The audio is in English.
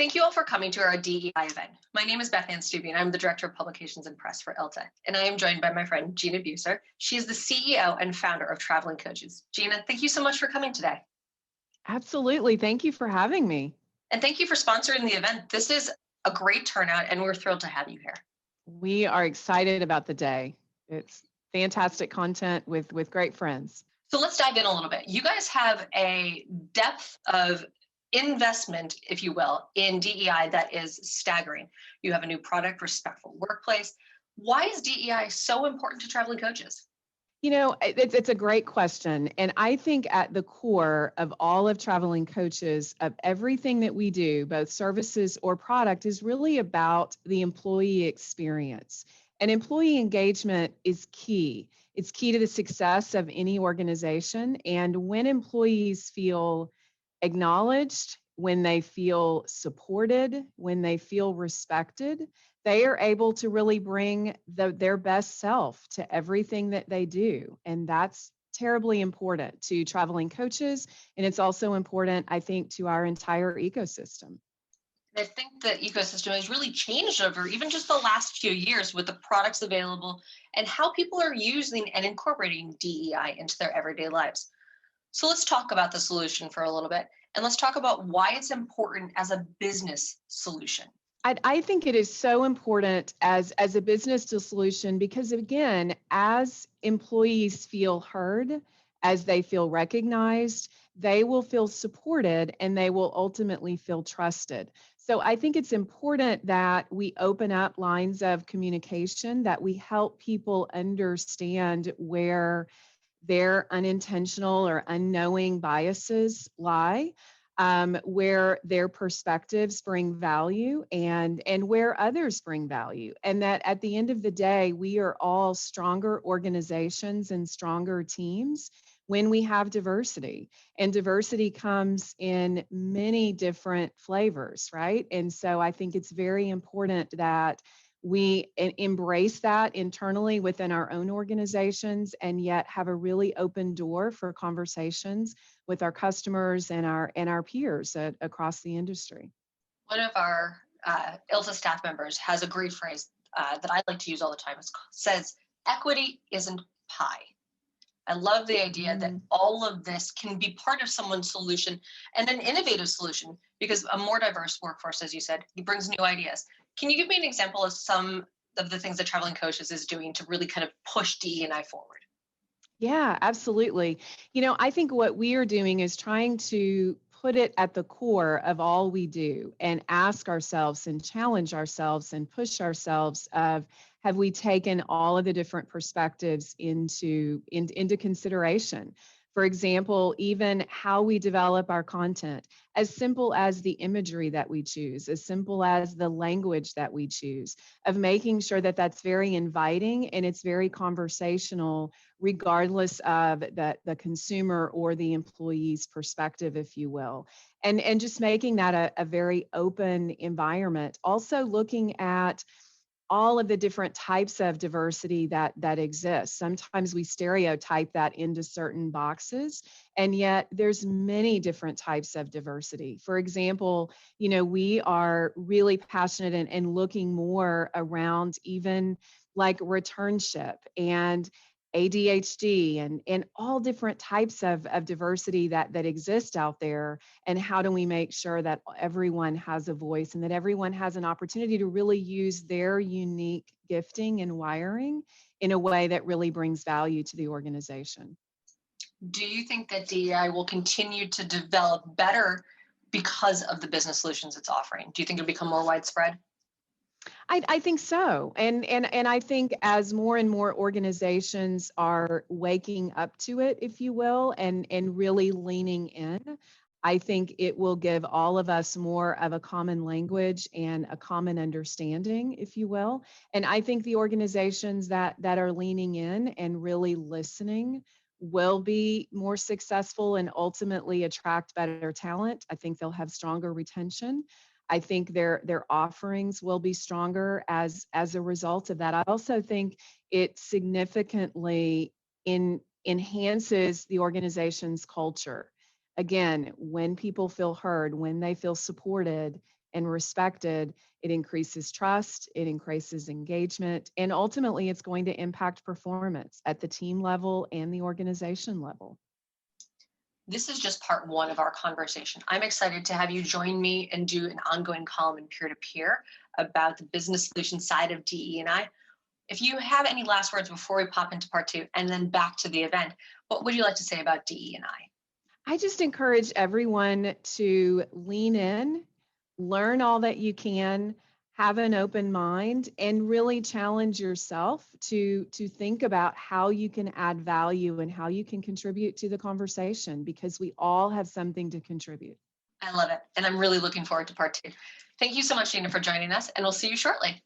Thank you all for coming to our DEI event. My name is Beth Stuebe, and I'm the Director of Publications and Press for ILTA. And I am joined by my friend, Gina Buser. She is the CEO and founder of Traveling Coaches. Gina, thank you so much for coming today. Absolutely. Thank you for having me. And thank you for sponsoring the event. This is a great turnout, and we're thrilled to have you here. We are excited about the day. It's fantastic content with great friends. So let's dive in a little bit. You guys have a depth of investment, if you will, in DEI that is staggering. You have a new product, Respectful Workplace. Why is DEI so important to traveling coaches? You know, it's a great question. And I think at the core of all of traveling coaches, of everything that we do, both services or product, is really about the employee experience. And employee engagement is key. It's key to the success of any organization. And when employees feel acknowledged, when they feel supported, when they feel respected, they are able to really bring their best self to everything that they do. And that's terribly important to traveling coaches. And it's also important, I think, to our entire ecosystem. I think the ecosystem has really changed over even just the last few years with the products available and how people are using and incorporating DEI into their everyday lives. So let's talk about the solution for a little bit, and let's talk about why it's important as a business solution. I think it is so important as a business solution because, again, as employees feel heard, as they feel recognized, they will feel supported and they will ultimately feel trusted. So I think it's important that we open up lines of communication, that we help people understand where their unintentional or unknowing biases lie, where their perspectives bring value and where others bring value. And that at the end of the day, we are all stronger organizations and stronger teams when we have diversity. And diversity comes in many different flavors, right? And so I think it's very important that we embrace that internally within our own organizations and yet have a really open door for conversations with our customers and our peers across the industry. One of our ILTA staff members has a great phrase that I like to use all the time. It says, equity isn't pie. I love the idea that all of this can be part of someone's solution and an innovative solution, because a more diverse workforce, as you said, brings new ideas. Can you give me an example of some of the things that Traveling Coaches is doing to really kind of push DE&I forward? Yeah, absolutely. You know, I think what we are doing is trying to put it at the core of all we do and ask ourselves and challenge ourselves and push ourselves of, have we taken all of the different perspectives into consideration? For example, even how we develop our content, as simple as the imagery that we choose, as simple as the language that we choose, of making sure that that's very inviting and it's very conversational, regardless of the consumer or the employee's perspective, if you will. And just making that a very open environment. Also looking at all of the different types of diversity that exists. Sometimes we stereotype that into certain boxes, and yet there's many different types of diversity. For example, you know, we are really passionate and looking more around even like returnship and ADHD and all different types of diversity that exist out there. And how do we make sure that everyone has a voice and that everyone has an opportunity to really use their unique gifting and wiring in a way that really brings value to the organization? Do you think that DEI will continue to develop better because of the business solutions it's offering? Do you think it'll become more widespread? I think so. And I think as more and more organizations are waking up to it, if you will, and really leaning in, I think it will give all of us more of a common language and a common understanding, if you will. And I think the organizations that are leaning in and really listening will be more successful and ultimately attract better talent. I think they'll have stronger retention. I think their offerings will be stronger as a result of that. I also think it significantly enhances the organization's culture. Again, when people feel heard, when they feel supported, and respected, it increases trust, it increases engagement, and ultimately it's going to impact performance at the team level and the organization level. This is just part one of our conversation. I'm excited to have you join me and do an ongoing column in peer-to-peer about the business solution side of DE&I. If you have any last words before we pop into part two and then back to the event, what would you like to say about DE&I? I just encourage everyone to lean in, learn all that you can, have an open mind, and really challenge yourself to think about how you can add value and how you can contribute to the conversation, because we all have something to contribute. I love it. And I'm really looking forward to part two. Thank you so much, Gina, for joining us, and we'll see you shortly.